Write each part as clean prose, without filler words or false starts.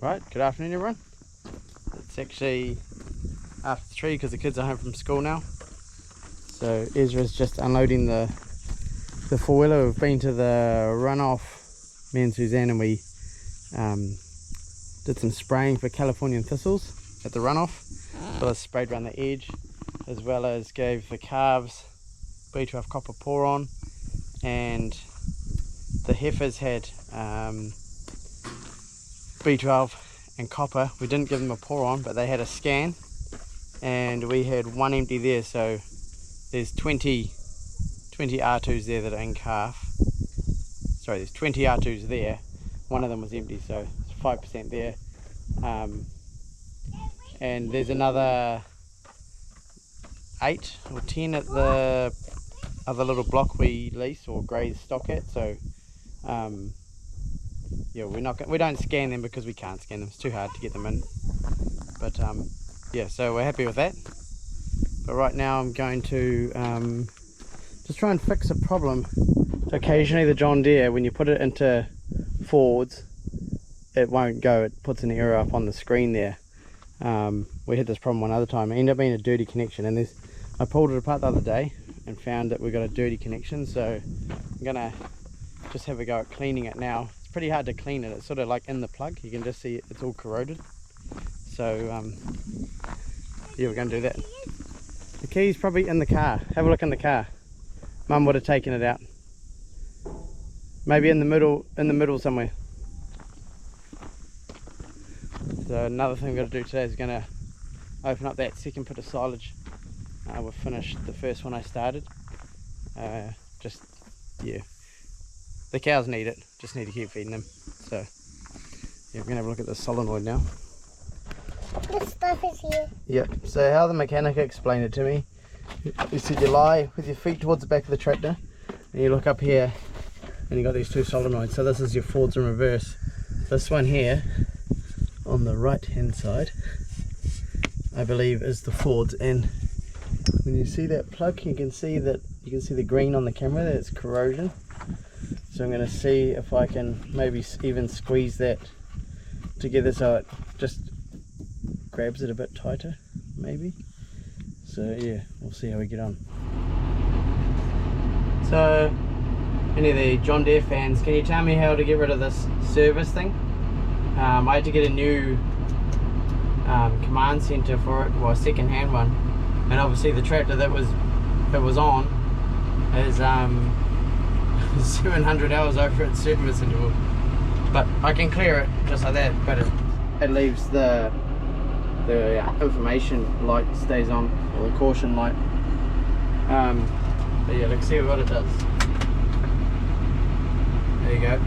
Right, good afternoon everyone. It's actually after 3 because the kids are home from school now. So Ezra's just unloading the four-wheeler. We've been to the runoff, me and Suzanne, and we did some spraying for Californian thistles at the runoff, as well as sprayed around the edge, as well as gave the calves B12 copper pour-on, and the heifers had B12 and copper. We didn't give them a pour on, but they had a scan, and we had one empty there, so there's 20 R2s there that are in calf. Sorry, there's 20 R2s there, one of them was empty, so it's 5% there. And there's another 8 or 10 at the other little block we lease or graze stock at, so yeah, we don't scan them because we can't scan them. It's too hard to get them in. But yeah, so we're happy with that. But right now I'm going to just try and fix a problem. So occasionally the John Deere, when you put it into Fords, it won't go. It puts an error up on the screen there. We had this problem one other time. It ended up being a dirty connection, and I pulled it apart the other day and found that we got a dirty connection. So I'm gonna just have a go at cleaning it now. It's pretty hard to clean it. It's sort of like in the plug. You can just see it's all corroded. So yeah, we're gonna do that. The key's probably in the car. Have a look in the car. Mum would have taken it out. Maybe in the middle somewhere. So another thing we've got to do today is going to open up that second pit of silage. We've finished the first one I started. Just, yeah, the cows need it, just need to keep feeding them. So yeah, we're going to have a look at the solenoid now. This stuff is here. Yep, so how the mechanic explained it to me, he said you lie with your feet towards the back of the tractor and you look up here and you got these two solenoids. So this is your forwards and reverse. This one here on the right hand side, I believe, is the forwards, and when you see that plug, you can see the green on the camera, that's corrosion. So I'm going to see if I can maybe even squeeze that together so it just grabs it a bit tighter, maybe. So yeah, we'll see how we get on. So any of the John Deere fans, can you tell me how to get rid of this service thing? I had to get a new command center for it, well, a second hand one, and obviously the tractor that it was on is 700 hours over its service interval. But I can clear it just like that, but it leaves the information light stays on, or the caution light. But yeah, let's see what it does. There you go.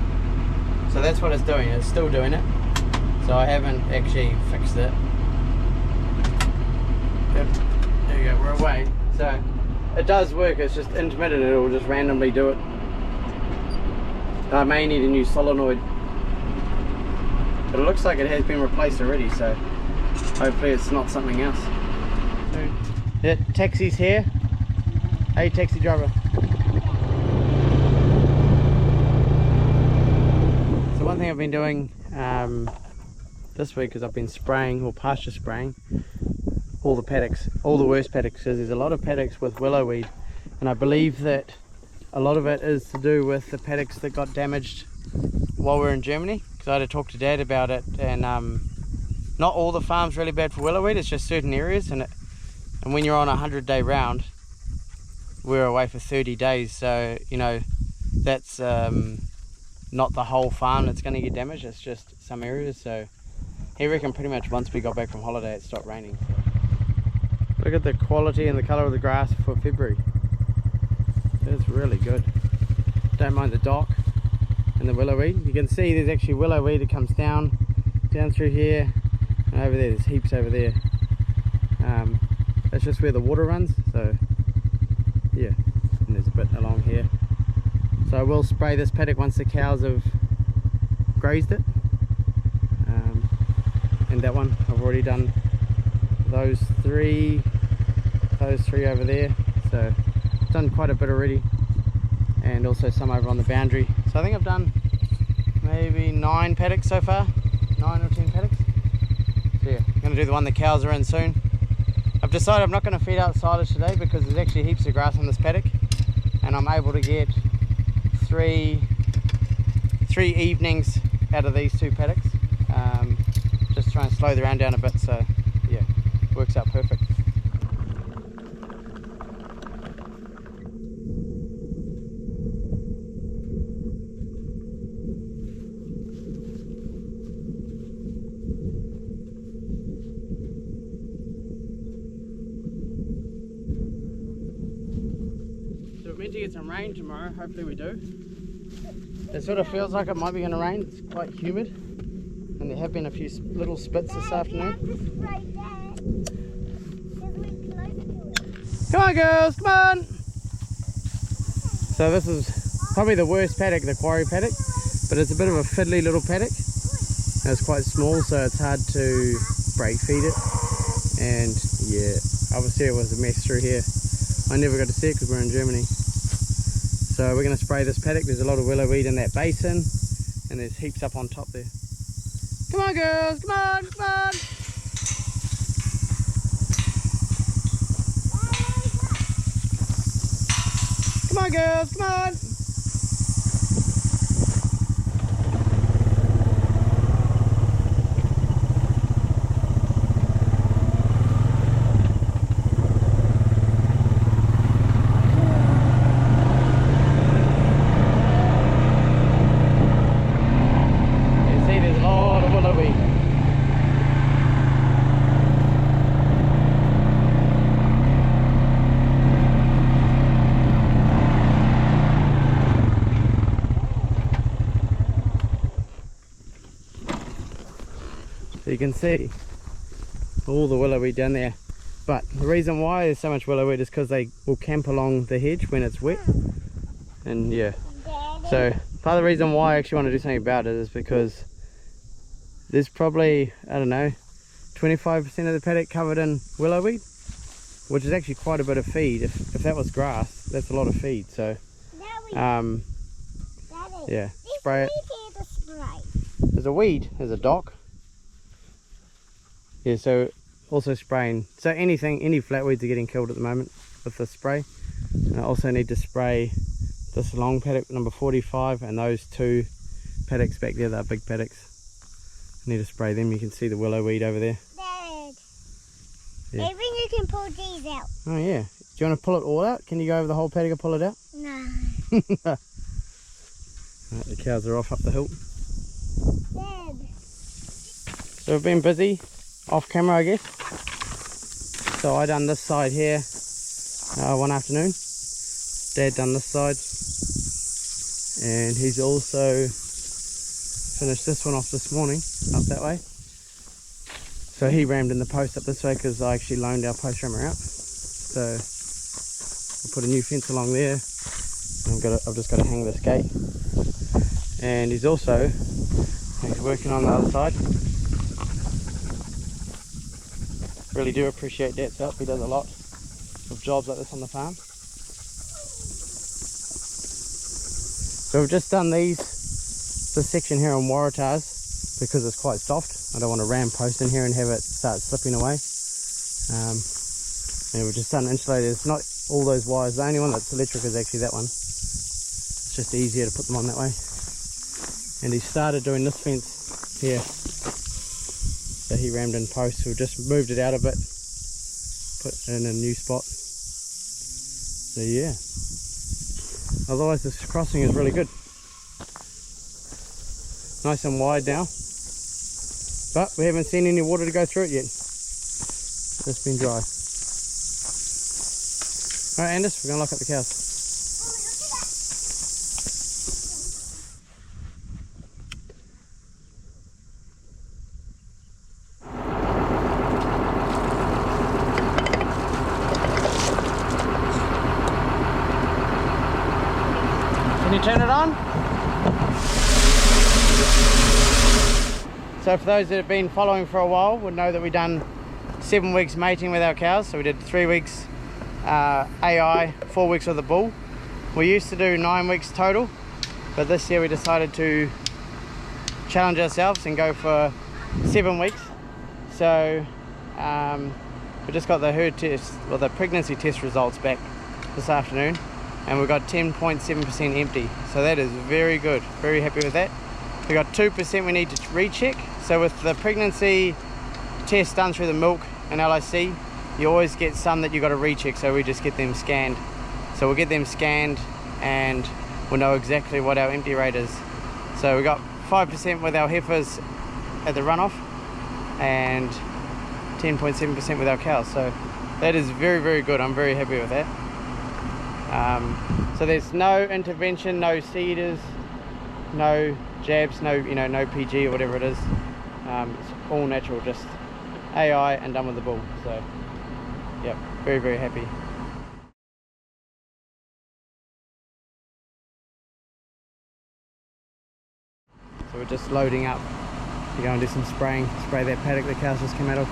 So that's what it's doing. It's still doing it. So I haven't actually fixed it. Yep. There you go, we're away. So it does work, it's just intermittent, it will just randomly do it. I may need a new solenoid. But it looks like it has been replaced already, so hopefully it's not something else. Yeah, taxi's here. Hey taxi driver. So one thing I've been doing this week is I've been spraying, or pasture spraying, all the paddocks, all the worst paddocks, because there's a lot of paddocks with willow weed, and I believe that a lot of it is to do with the paddocks that got damaged while we were in Germany, because I had to talk to Dad about it, and not all the farm's really bad for willow weed, it's just certain areas, and when you're on a 100-day round, we're away for 30 days, so you know that's not the whole farm that's going to get damaged, it's just some areas. So he reckoned pretty much once we got back from holiday it stopped raining. Look at the quality and the colour of the grass for February. It's really good. Don't mind the dock and the willow weed. You can see there's actually willow weed that comes down through here and over there. There's heaps over there. That's just where the water runs, so yeah, and there's a bit along here. So I will spray this paddock once the cows have grazed it, and that one I've already done those three over there, so I've done quite a bit already, and also some over on the boundary. So I think I've done maybe 9 paddocks so far, 9 or 10 paddocks. So yeah, I'm going to do the one the cows are in soon. I've decided I'm not going to feed out silage today because there's actually heaps of grass on this paddock, and I'm able to get three evenings out of these 2 paddocks. Just try and slow the round down a bit, so yeah, works out perfect. So we're meant to get some rain tomorrow, hopefully we do. It sort of feels like it might be going to rain. It's quite humid, and there have been a few little spits this afternoon. Come on girls, come on! So this is probably the worst paddock, the quarry paddock, but it's a bit of a fiddly little paddock. It's quite small, so it's hard to break feed it, and yeah, obviously it was a mess through here. I never got to see it because we're in Germany. So we're going to spray this paddock. There's a lot of willow weed in that basin, and there's heaps up on top there. Come on girls, come on, come on! Come on girls, come on! You can see all the willow weed down there, but the reason why there's so much willow weed is because they will camp along the hedge when it's wet. And yeah, so part of the reason why I actually want to do something about it is because there's probably, I don't know, 25% of the paddock covered in willow weed, which is actually quite a bit of feed. If that was grass, that's a lot of feed. So yeah, spray it. There's a weed, there's a dock. Yeah, so also spraying. So any flatweeds are getting killed at the moment with the spray. And I also need to spray this long paddock number 45 and those 2 paddocks back there, they're big paddocks. I need to spray them. You can see the willow weed over there. Dad, yeah. even you can pull these out. Oh yeah. Do you want to pull it all out? Can you go over the whole paddock and pull it out? No. Right, the cows are off up the hill. Dad. So we've been busy. Off camera, I guess. So I done this side here one afternoon. Dad done this side, and he's also finished this one off this morning up that way. So he rammed in the post up this way because I actually loaned our post rammer out. So I put a new fence along there. I've just got to hang this gate, and he's working on the other side. Really do appreciate Dad's help. He does a lot of jobs like this on the farm. So we've just done this section here on Waratahs because it's quite soft. I don't want to ram post in here and have it start slipping away. And we've just done insulated. It's not all those wires. The only one that's electric is actually that one. It's just easier to put them on that way. And he started doing this fence here. So he rammed in posts. We've just moved it out a bit, put it in a new spot. So yeah, otherwise this crossing is really good, nice and wide now, but we haven't seen any water to go through it yet. It's been dry. Alright Anders, we're going to lock up the cows. Can you turn it on? So for those that have been following for a while would know that we've done 7 weeks mating with our cows. So we did 3 weeks AI, 4 weeks with the bull. We used to do 9 weeks total, but this year we decided to challenge ourselves and go for 7 weeks. So we just got the herd test, well, the pregnancy test results back this afternoon, and we got 10.7% empty. So that is very good. Very happy with that. We got 2% we need to recheck. So with the pregnancy test done through the milk and LIC, you always get some that you got to recheck. So we just get them scanned. So we'll get them scanned and we'll know exactly what our empty rate is. So we got 5% with our heifers at the runoff and 10.7% with our cows. So that is very, very good. I'm very happy with that. So there's no intervention, no seeders, no jabs, no no PG or whatever it is. It's all natural, just AI and done with the bull. So yep, very, very happy. So we're just loading up to go and do some spraying, spray that paddock the cows just came out of.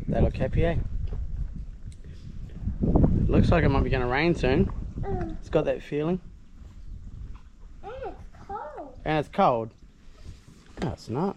They look happy, eh? Looks like it might be going to rain soon. It's got that feeling. And it's cold. And it's cold. No, it's not.